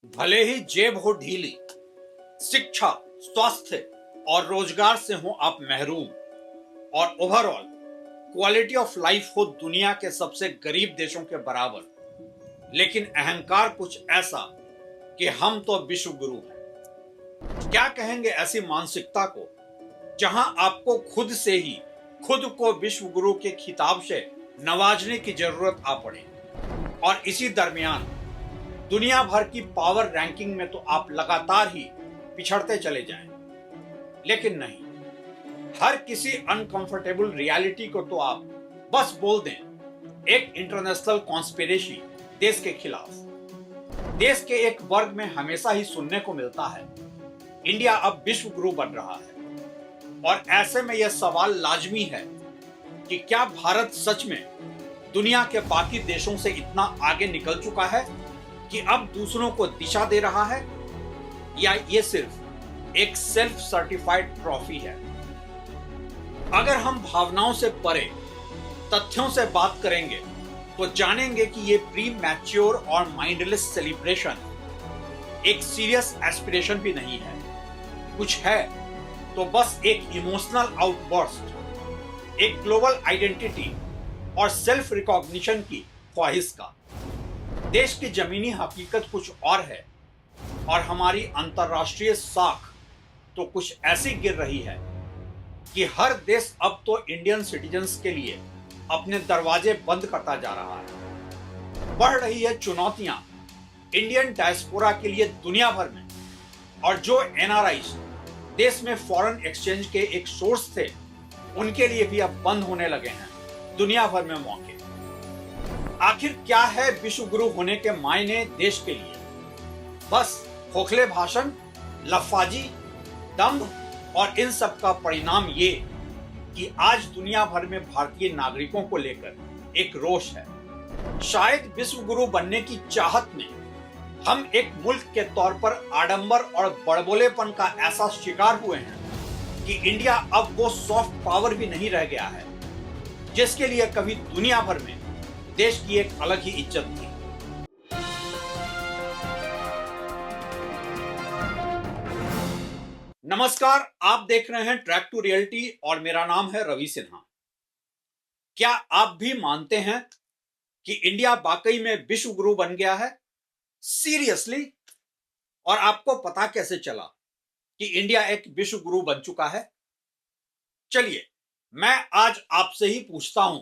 भले ही जेब हो ढीली, शिक्षा, स्वास्थ्य और रोजगार से हो आप महरूम और ओवरऑल क्वालिटी ऑफ लाइफ हो दुनिया के सबसे गरीब देशों के बराबर, लेकिन अहंकार कुछ ऐसा कि हम तो विश्व गुरु हैं। क्या कहेंगे ऐसी मानसिकता को जहां आपको खुद से ही खुद को विश्व गुरु के खिताब से नवाजने की जरूरत आ पड़े। और इसी दरमियान दुनिया भर की पावर रैंकिंग में तो आप लगातार ही पिछड़ते चले जाएं। लेकिन नहीं, हर किसी अनकंफर्टेबल रियलिटी को तो आप बस बोल दें एक इंटरनेशनल कॉन्स्पिरेसी देश के खिलाफ। देश के एक वर्ग में हमेशा ही सुनने को मिलता है इंडिया अब विश्व गुरु बन रहा है। और ऐसे में यह सवाल लाजमी है कि क्या भारत सच में दुनिया के बाकी देशों से इतना आगे निकल चुका है कि अब दूसरों को दिशा दे रहा है, या ये सिर्फ एक सेल्फ सर्टिफाइड ट्रॉफी है। अगर हम भावनाओं से परे तथ्यों से बात करेंगे तो जानेंगे कि ये प्री मैच्योर और माइंडलेस सेलिब्रेशन एक सीरियस एस्पिरेशन भी नहीं है। कुछ है तो बस एक इमोशनल आउटबर्स्ट, एक ग्लोबल आइडेंटिटी और सेल्फ रिकॉग्निशन की ख्वाहिश का। देश की जमीनी हकीकत कुछ और है और हमारी अंतर्राष्ट्रीय साख तो कुछ ऐसी गिर रही है कि हर देश अब तो इंडियन सिटीजन्स के लिए अपने दरवाजे बंद करता जा रहा है। बढ़ रही है चुनौतियां इंडियन डायस्पोरा के लिए दुनिया भर में, और जो एनआरआईज देश में फॉरेन एक्सचेंज के एक सोर्स थे उनके लिए भी अब बंद होने लगे हैं दुनिया भर में मौके। आखिर क्या है विश्व गुरु होने के मायने देश के लिए? बस खोखले भाषण, लफाजी, दंभ और इन सब का परिणाम ये कि आज दुनिया भर में भारतीय नागरिकों को लेकर एक रोष है। शायद विश्व गुरु बनने की चाहत में हम एक मुल्क के तौर पर आडंबर और बड़बोलेपन का ऐसा शिकार हुए हैं कि इंडिया अब वो सॉफ्ट पावर भी नहीं रह गया है जिसके लिए कभी दुनिया भर में देश की एक अलग ही इज्जत थी। नमस्कार, आप देख रहे हैं ट्रैक टू रियलिटी और मेरा नाम है रवि सिन्हा। क्या आप भी मानते हैं कि इंडिया वाकई में विश्व गुरु बन गया है? सीरियसली? और आपको पता कैसे चला कि इंडिया एक विश्व गुरु बन चुका है? चलिए, मैं आज आपसे ही पूछता हूं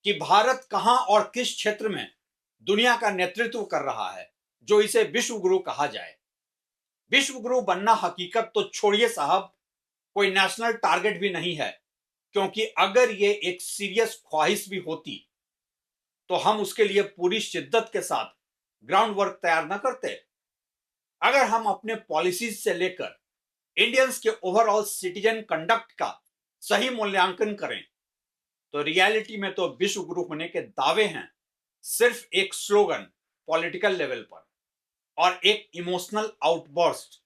कि भारत कहां और किस क्षेत्र में दुनिया का नेतृत्व कर रहा है जो इसे विश्व गुरु कहा जाए। विश्व गुरु बनना हकीकत तो छोड़िए साहब, कोई नेशनल टारगेट भी नहीं है, क्योंकि अगर ये एक सीरियस ख्वाहिश भी होती तो हम उसके लिए पूरी शिद्दत के साथ ग्राउंड वर्क तैयार न करते। अगर हम अपने पॉलिसीज से लेकर इंडियंस के ओवरऑल सिटीजन कंडक्ट का सही मूल्यांकन करें तो रियलिटी में तो विश्व गुरु होने के दावे हैं सिर्फ एक स्लोगन पॉलिटिकल लेवल पर और एक इमोशनल आउटबर्स्ट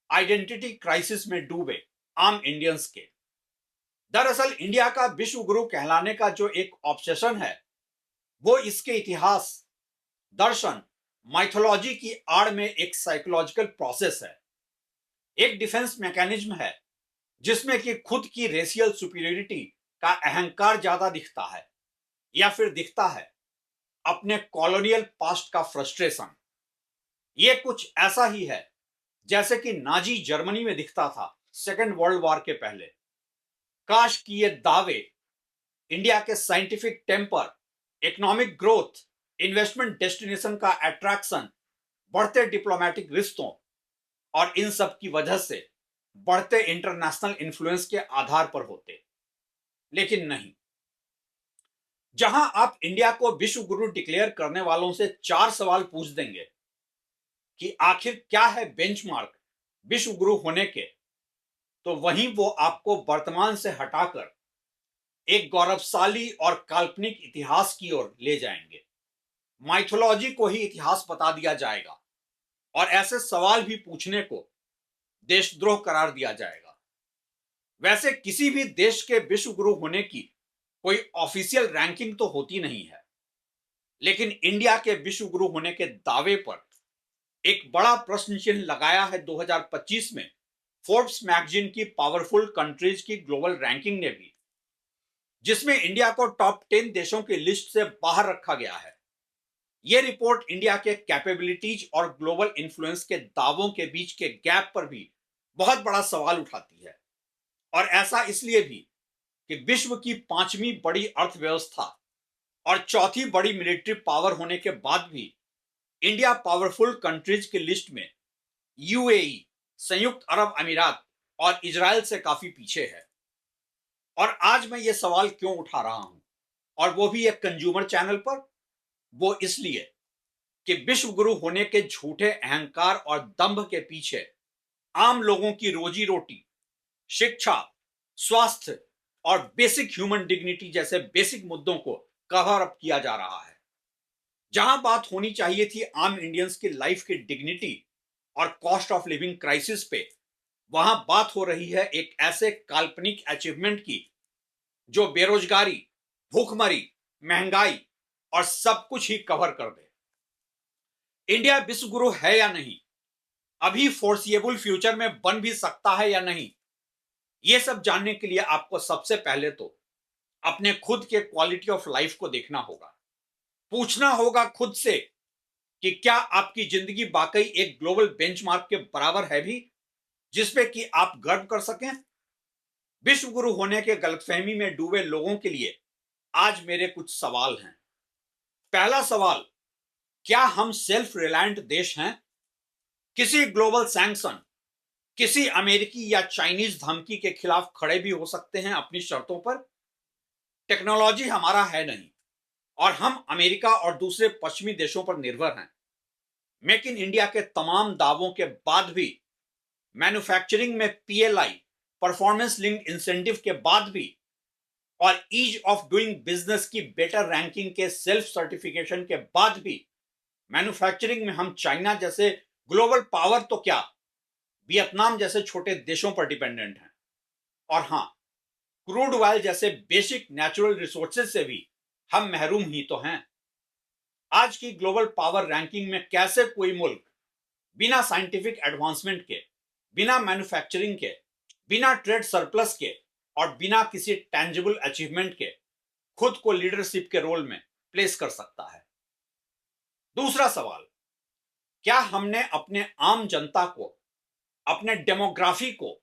आइडेंटिटी क्राइसिस में डूबे आम इंडियंस के। दरअसल इंडिया का विश्व गुरु कहलाने का जो एक ऑब्सेशन है वो इसके इतिहास, दर्शन, माइथोलॉजी की आड़ में एक साइकोलॉजिकल प्रोसेस है, एक डिफेंस मैकेनिज्म है जिसमें कि खुद की रेशियल सुपीरियरिटी का अहंकार ज्यादा दिखता है, या फिर दिखता है अपने कॉलोनियल पास्ट का फ्रस्ट्रेशन। ये कुछ ऐसा ही है जैसे कि नाजी जर्मनी में दिखता था सेकेंड वर्ल्ड वॉर के पहले। काश कि ये दावे इंडिया के scientific temper, economic growth, investment destination का अट्रैक्शन, बढ़ते डिप्लोमेटिक रिश्तों और इन सब की वजह से बढ़ते इंटरनेशनल इन्फ्लुएंस के आधार पर होते, लेकिन नहीं। जहां आप इंडिया को विश्व गुरु डिक्लेयर करने वालों से 4 सवाल पूछ देंगे कि आखिर क्या है बेंचमार्क विश्व गुरु होने के, तो वहीं वो आपको वर्तमान से हटाकर एक गौरवशाली और काल्पनिक इतिहास की ओर ले जाएंगे। माइथोलॉजी को ही इतिहास बता दिया जाएगा और ऐसे सवाल भी पूछने को देशद्रोह करार दिया जाएगा। वैसे किसी भी देश के विश्व गुरु होने की कोई ऑफिशियल रैंकिंग तो होती नहीं है, लेकिन इंडिया के विश्व गुरु होने के दावे पर एक बड़ा प्रश्न चिन्ह लगाया है 2025 में फोर्ब्स मैगजीन की पावरफुल कंट्रीज की ग्लोबल रैंकिंग ने भी, जिसमें इंडिया को टॉप 10 देशों की लिस्ट से बाहर रखा गया है। यह रिपोर्ट इंडिया के कैपेबिलिटीज और ग्लोबल इन्फ्लुएंस के दावों के बीच के गैप पर भी बहुत बड़ा सवाल उठाती है। और ऐसा इसलिए भी कि विश्व की पांचवी बड़ी अर्थव्यवस्था और चौथी बड़ी मिलिट्री पावर होने के बाद भी इंडिया पावरफुल कंट्रीज की लिस्ट में यूएई, संयुक्त अरब अमीरात और इजराइल से काफी पीछे है। और आज मैं ये सवाल क्यों उठा रहा हूं, और वो भी एक कंज्यूमर चैनल पर? वो इसलिए कि विश्व गुरु होने के झूठे अहंकार और दंभ के पीछे आम लोगों की रोजी रोटी, शिक्षा, स्वास्थ्य और बेसिक ह्यूमन डिग्निटी जैसे बेसिक मुद्दों को कवर अप किया जा रहा है। जहां बात होनी चाहिए थी आम इंडियंस की लाइफ की डिग्निटी और कॉस्ट ऑफ लिविंग क्राइसिस पे, वहां बात हो रही है एक ऐसे काल्पनिक अचीवमेंट की जो बेरोजगारी, भूखमरी, महंगाई और सब कुछ ही कवर कर दे। इंडिया विश्व गुरु है या नहीं, अभी फोर्सिएबल फ्यूचर में बन भी सकता है या नहीं, यह सब जानने के लिए आपको सबसे पहले तो अपने खुद के क्वालिटी ऑफ लाइफ को देखना होगा। पूछना होगा खुद से कि क्या आपकी जिंदगी वाकई एक ग्लोबल बेंचमार्क के बराबर है भी, जिसपे कि आप गर्व कर सकें। विश्व गुरु होने के गलतफहमी में डूबे लोगों के लिए आज मेरे कुछ सवाल हैं। पहला सवाल, क्या हम सेल्फ रिलायंट देश हैं? किसी ग्लोबल सैंक्शन, किसी अमेरिकी या चाइनीज धमकी के खिलाफ खड़े भी हो सकते हैं अपनी शर्तों पर। टेक्नोलॉजी हमारा है नहीं और हम अमेरिका और दूसरे पश्चिमी देशों पर निर्भर हैं। मेक इन इंडिया के तमाम दावों के बाद भी, मैन्युफैक्चरिंग में पीएलआई, परफॉर्मेंस लिंक्ड इंसेंटिव के बाद भी, और ईज ऑफ डूइंग बिजनेस की बेटर रैंकिंग के सेल्फ सर्टिफिकेशन के बाद भी, मैन्युफैक्चरिंग में हम चाइना जैसे ग्लोबल पावर तो क्या, वियतनाम जैसे छोटे देशों पर डिपेंडेंट हैं। और हां, क्रूड ऑयल जैसे बेसिक नेचुरल रिसोर्सेज से भी हम महरूम ही तो हैं। आज की ग्लोबल पावर रैंकिंग में कैसे कोई मुल्क बिना साइंटिफिक एडवांसमेंट के, बिना मैन्युफैक्चरिंग के, बिना ट्रेड सरप्लस के और बिना किसी टेंजिबल अचीवमेंट के खुद को लीडरशिप के रोल में प्लेस कर सकता है। दूसरा सवाल, क्या हमने अपने आम जनता को, अपने डेमोग्राफी को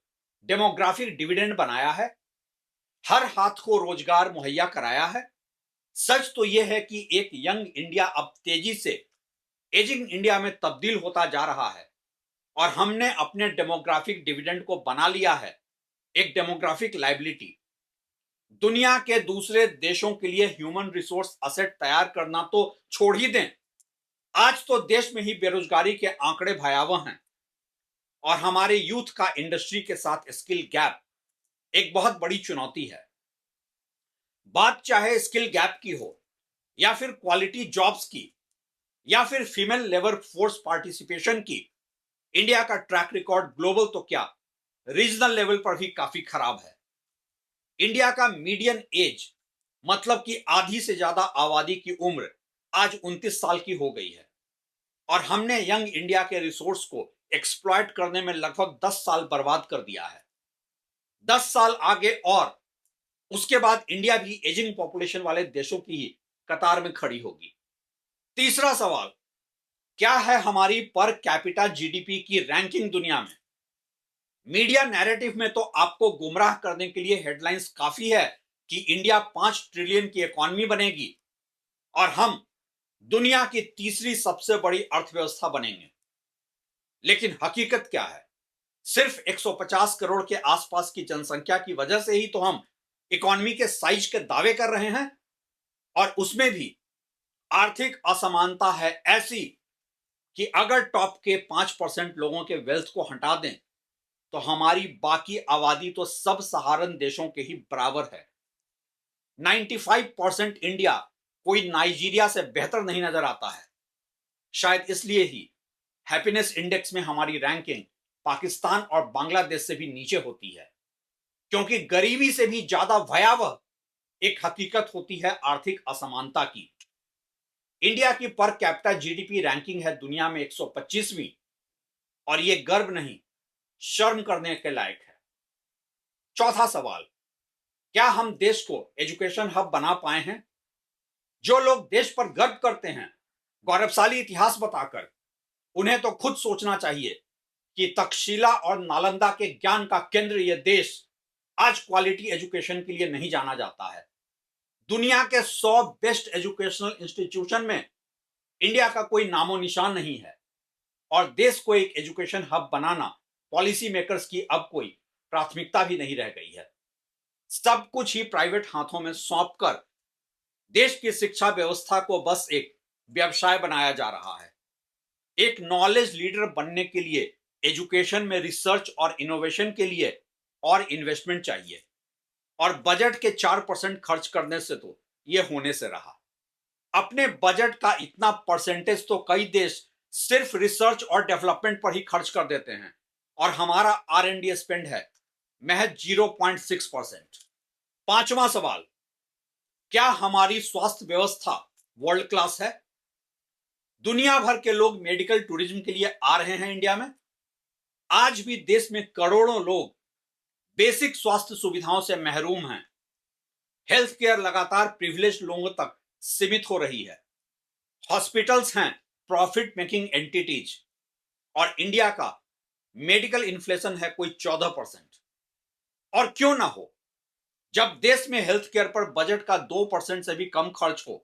डेमोग्राफिक डिविडेंड बनाया है? हर हाथ को रोजगार मुहैया कराया है? सच तो यह है कि एक यंग इंडिया अब तेजी से एजिंग इंडिया में तब्दील होता जा रहा है और हमने अपने डेमोग्राफिक डिविडेंड को बना लिया है एक डेमोग्राफिक लायबिलिटी। दुनिया के दूसरे देशों के लिए ह्यूमन रिसोर्स असेट तैयार करना तो छोड़ ही दें, आज तो देश में ही बेरोजगारी के आंकड़े भयावह हैं और हमारे यूथ का इंडस्ट्री के साथ स्किल गैप एक बहुत बड़ी चुनौती है। बात चाहे स्किल गैप की हो, या फिर क्वालिटी जॉब्स की, या फिर फीमेल लेबर फोर्स पार्टिसिपेशन की, इंडिया का ट्रैक रिकॉर्ड ग्लोबल तो क्या, रीजनल लेवल पर भी काफी खराब है। इंडिया का मीडियन एज, मतलब कि आधी से ज्यादा आबादी की उम्र आज 29 साल की हो गई है और हमने यंग इंडिया के रिसोर्स को एक्सप्लॉइट करने में लगभग 10 साल बर्बाद कर दिया है। 10 साल आगे और उसके बाद इंडिया भी एजिंग पॉपुलेशन वाले देशों की ही कतार में खड़ी होगी। तीसरा सवाल, क्या है हमारी पर कैपिटा जीडीपी की रैंकिंग दुनिया में? मीडिया नैरेटिव में तो आपको गुमराह करने के लिए हेडलाइंस काफी है कि इंडिया 5 ट्रिलियन की इकॉनमी बनेगी और हम दुनिया की तीसरी सबसे बड़ी अर्थव्यवस्था बनेंगे। लेकिन हकीकत क्या है? सिर्फ 150 करोड़ के आसपास की जनसंख्या की वजह से ही तो हम इकॉनमी के साइज के दावे कर रहे हैं, और उसमें भी आर्थिक असमानता है ऐसी कि अगर टॉप के 5% लोगों के वेल्थ को हटा दें तो हमारी बाकी आबादी तो सब सहारन देशों के ही बराबर है। 95% इंडिया कोई नाइजीरिया से बेहतर नहीं नजर आता है। शायद इसलिए ही हैप्पीनेस इंडेक्स में हमारी रैंकिंग पाकिस्तान और बांग्लादेश से भी नीचे होती है, क्योंकि गरीबी से भी ज्यादा भयावह एक हकीकत होती है आर्थिक असमानता की। इंडिया की पर कैपिटा जीडीपी रैंकिंग है दुनिया में 125वीं, और ये गर्व नहीं, शर्म करने के लायक है। चौथा सवाल, क्या हम देश को एजुकेशन हब बना पाए हैं? जो लोग देश पर गर्व करते हैं गौरवशाली इतिहास बताकर, उन्हें तो खुद सोचना चाहिए कि तक्षशिला और नालंदा के ज्ञान का केंद्र यह देश आज क्वालिटी एजुकेशन के लिए नहीं जाना जाता है। दुनिया के 100 बेस्ट एजुकेशनल इंस्टीट्यूशन में इंडिया का कोई नामो निशान नहीं है, और देश को एक एजुकेशन हब बनाना पॉलिसी मेकर्स की अब कोई प्राथमिकता भी नहीं रह गई है। सब कुछ ही प्राइवेट हाथों में सौंपकर देश की शिक्षा व्यवस्था को बस एक व्यवसाय बनाया जा रहा है। एक नॉलेज लीडर बनने के लिए एजुकेशन में रिसर्च और इनोवेशन के लिए और इन्वेस्टमेंट चाहिए, और बजट के 4% खर्च करने से तो यह होने से रहा। अपने बजट का इतना परसेंटेज तो कई देश सिर्फ रिसर्च और डेवलपमेंट पर ही खर्च कर देते हैं, और हमारा R&D स्पेंड है महज 0.6%। पांचवा सवाल, क्या हमारी स्वास्थ्य व्यवस्था वर्ल्ड क्लास है? दुनिया भर के लोग मेडिकल टूरिज्म के लिए आ रहे हैं इंडिया में। आज भी देश में करोड़ों लोग बेसिक स्वास्थ्य सुविधाओं से महरूम हैं। हेल्थ केयर लगातार प्रिविलेज लोगों तक सीमित हो रही है। हॉस्पिटल्स हैं प्रॉफिट मेकिंग एंटिटीज, और इंडिया का मेडिकल इन्फ्लेशन है कोई 14%। और क्यों ना हो, जब देश में हेल्थ केयर पर बजट का 2% से भी कम खर्च हो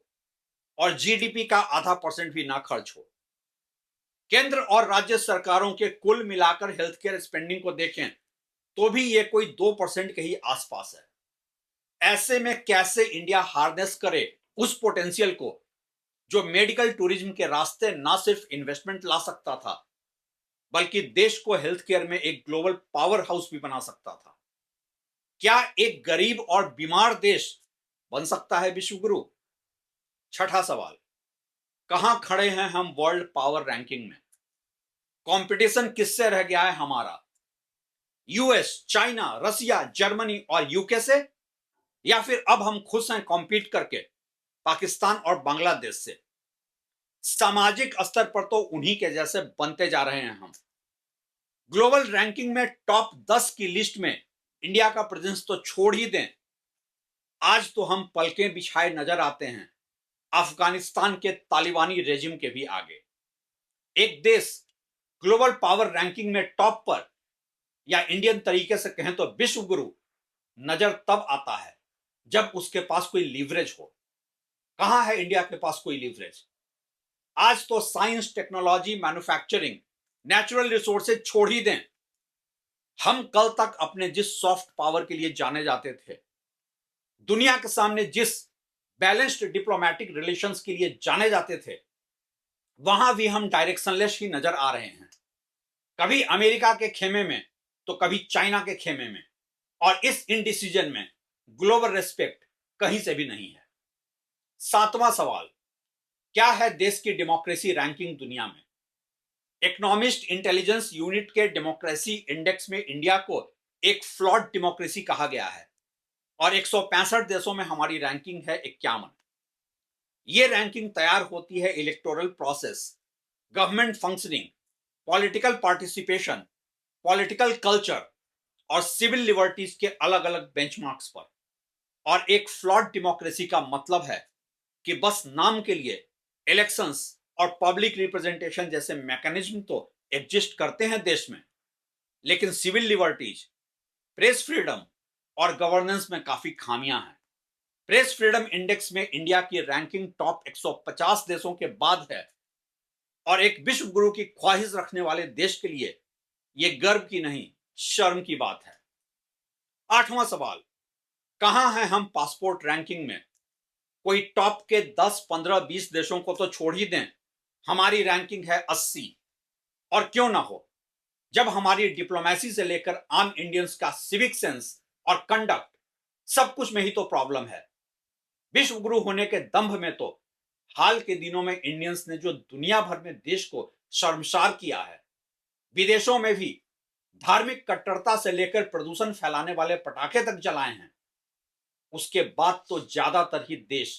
और जीडीपी का आधा % भी ना खर्च हो। केंद्र और राज्य सरकारों के कुल मिलाकर हेल्थ केयर स्पेंडिंग को देखें तो भी ये कोई 2% के ही आसपास है। ऐसे में कैसे इंडिया हार्नेस करे उस पोटेंशियल को जो मेडिकल टूरिज्म के रास्ते ना सिर्फ इन्वेस्टमेंट ला सकता था, बल्कि देश को हेल्थ केयर में एक ग्लोबल पावर हाउस भी बना सकता था। क्या एक गरीब और बीमार देश बन सकता है विश्व गुरु? छठा सवाल, कहां खड़े हैं हम वर्ल्ड पावर रैंकिंग में? कंपटीशन किससे रह गया है हमारा? यूएस, चाइना, रसिया, जर्मनी और यूके से, या फिर अब हम खुश हैं कॉम्पीट करके पाकिस्तान और बांग्लादेश से? सामाजिक स्तर पर तो उन्हीं के जैसे बनते जा रहे हैं हम। ग्लोबल रैंकिंग में टॉप 10 की लिस्ट में इंडिया का प्रेजेंस तो छोड़ ही दें, आज तो हम पलकें बिछाए नजर आते हैं अफगानिस्तान के तालिबानी रेजिम के भी आगे। एक देश ग्लोबल पावर रैंकिंग में टॉप पर, या इंडियन तरीके से कहें तो विश्व गुरु, नजर तब आता है जब उसके पास कोई लीवरेज हो। कहां है इंडिया के पास कोई लीवरेज? आज तो science, technology, manufacturing, natural resources छोड़ ही दें। हम कल तक अपने जिस सॉफ्ट पावर के लिए जाने जाते थे, दुनिया के सामने जिस बैलेंस्ड डिप्लोमेटिक रिलेशंस के लिए जाने जाते थे, वहां भी हम डायरेक्शनलेस ही नजर आ रहे हैं। कभी अमेरिका के खेमे में तो कभी चाइना के खेमे में, और इस इनडिसीजन में ग्लोबल रेस्पेक्ट कहीं से भी नहीं है। सातवां सवाल, क्या है देश की डेमोक्रेसी रैंकिंग दुनिया में? इकोनॉमिस्ट इंटेलिजेंस यूनिट के डेमोक्रेसी इंडेक्स में इंडिया को एक फ्लॉड डेमोक्रेसी कहा गया है, और 165 देशों में हमारी रैंकिंग है 51। यह रैंकिंग तैयार होती है electoral process, government functioning, political participation, political culture और सिविल लिबर्टीज के अलग अलग बेंचमार्क्स पर। और एक फ्लॉड डेमोक्रेसी का मतलब है कि बस नाम के लिए इलेक्शंस और पब्लिक रिप्रेजेंटेशन जैसे मैकेनिज्म तो एग्जिस्ट करते हैं देश में, लेकिन सिविल लिबर्टीज, प्रेस फ्रीडम और गवर्नेंस में काफी खामियां हैं। प्रेस फ्रीडम इंडेक्स में इंडिया की रैंकिंग टॉप 150 देशों के बाद है, और एक विश्व गुरु की ख्वाहिश रखने वाले देश के लिए यह गर्व की नहीं, शर्म की बात है। आठवां सवाल, कहां हैं हम पासपोर्ट रैंकिंग में? कोई टॉप के 10, 15, 20 देशों को तो छोड़ ही दें, हमारी रैंकिंग है 80। और क्यों ना हो, जब हमारी डिप्लोमेसी से लेकर आम इंडियंस का सिविक सेंस और कंडक्ट, सब कुछ में ही तो प्रॉब्लम है। विश्व गुरु होने के दंभ में तो हाल के दिनों में इंडियंस ने जो दुनिया भर में देश को शर्मसार किया है, विदेशों में भी धार्मिक कट्टरता से लेकर प्रदूषण फैलाने वाले पटाखे तक जलाए हैं, उसके बाद तो ज्यादातर ही देश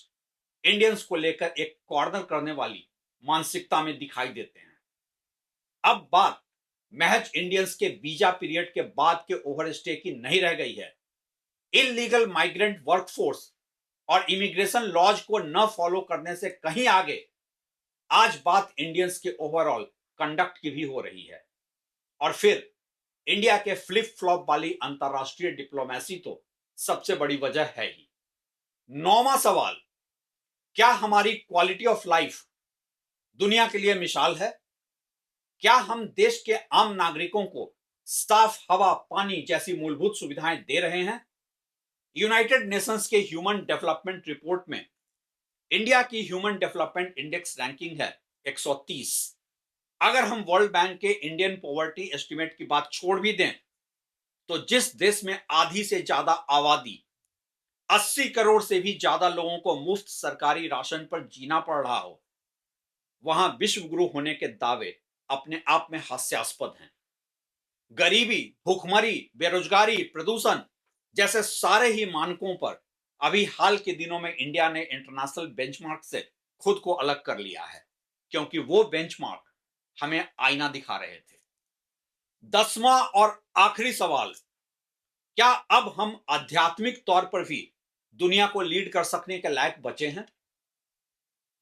इंडियंस को लेकर एक कॉर्नर करने वाली मानसिकता में दिखाई देते हैं। अब बात महज इंडियंस के वीजा पीरियड के बाद के ओवरस्टे की नहीं रह गई है। इलीगल माइग्रेंट वर्कफोर्स और इमिग्रेशन लॉज को न फॉलो करने से कहीं आगे आज बात इंडियंस के ओवरऑल कंडक्ट की भी हो रही है। और फिर इंडिया के फ्लिप फ्लॉप वाली अंतरराष्ट्रीय डिप्लोमेसी तो सबसे बड़ी वजह है ही। नौवां सवाल, क्या हमारी क्वालिटी ऑफ लाइफ दुनिया के लिए मिसाल है? क्या हम देश के आम नागरिकों को साफ हवा, पानी जैसी मूलभूत सुविधाएं दे रहे हैं? यूनाइटेड नेशंस के ह्यूमन डेवलपमेंट रिपोर्ट में इंडिया की ह्यूमन डेवलपमेंट इंडेक्स रैंकिंग है 130। अगर हम वर्ल्ड बैंक के इंडियन पॉवर्टी एस्टिमेट की बात छोड़ भी दें तो जिस देश में आधी से ज्यादा आबादी, 80 करोड़ से भी ज्यादा लोगों को मुफ्त सरकारी राशन पर जीना पड़ रहा हो, वहां विश्व गुरु होने के दावे अपने आप में हास्यास्पद हैं। गरीबी, भूखमरी, बेरोजगारी, प्रदूषण जैसे सारे ही मानकों पर अभी हाल के दिनों में इंडिया ने इंटरनेशनल बेंचमार्क से खुद को अलग कर लिया है, क्योंकि वो बेंचमार्क हमें आईना दिखा रहे थे। 10वां और आखिरी सवाल, क्या अब हम आध्यात्मिक तौर पर भी दुनिया को लीड कर सकने के लायक बचे हैं?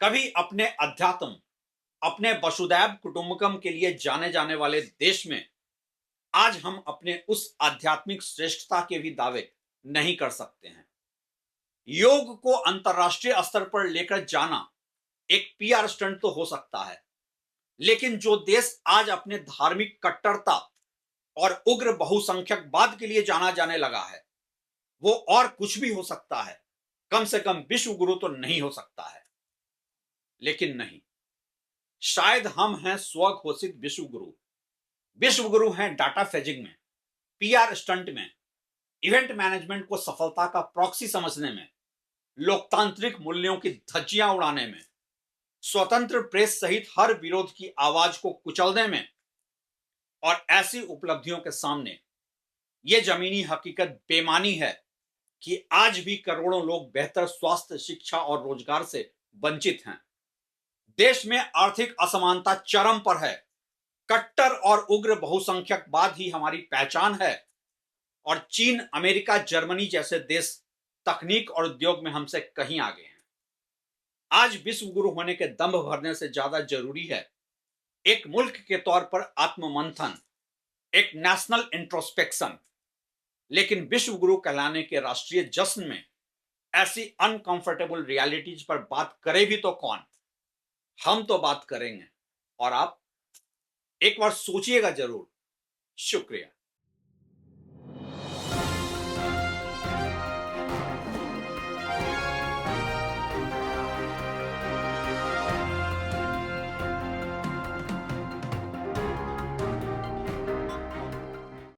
कभी अपने अध्यात्म, अपने वसुधैव कुटुंबकम के लिए जाने जाने वाले देश में आज हम अपने उस आध्यात्मिक श्रेष्ठता के भी दावे नहीं कर सकते हैं। योग को अंतरराष्ट्रीय स्तर पर लेकर जाना एक पीआर स्टंट तो हो सकता है, लेकिन जो देश आज अपने धार्मिक कट्टरता और उग्र बहुसंख्यकवाद के लिए जाना जाने लगा है, वो और कुछ भी हो सकता है, कम से कम विश्व गुरु तो नहीं हो सकता है। लेकिन नहीं, शायद हम हैं स्वघोषित विश्व गुरु। विश्व गुरु हैं डाटा फेजिंग में, पीआर स्टंट में, इवेंट मैनेजमेंट को सफलता का प्रॉक्सी समझने में, लोकतांत्रिक मूल्यों की धज्जियां उड़ाने में, स्वतंत्र प्रेस सहित हर विरोध की आवाज को कुचलने में। और ऐसी उपलब्धियों के सामने यह जमीनी हकीकत बेमानी है कि आज भी करोड़ों लोग बेहतर स्वास्थ्य, शिक्षा और रोजगार से वंचित हैं। देश में आर्थिक असमानता चरम पर है। कट्टर और उग्र बहुसंख्यकवाद ही हमारी पहचान है, और चीन, अमेरिका, जर्मनी जैसे देश तकनीक और उद्योग में हमसे कहीं आगे हैं। आज विश्व गुरु होने के दंभ भरने से ज्यादा जरूरी है एक मुल्क के तौर पर आत्ममंथन, एक नेशनल इंट्रोस्पेक्शन। लेकिन विश्व गुरु कहलाने के राष्ट्रीय जश्न में ऐसी अनकंफर्टेबल रियलिटीज पर बात करे भी तो कौन? हम तो बात करेंगे, और आप एक बार सोचिएगा जरूर। शुक्रिया।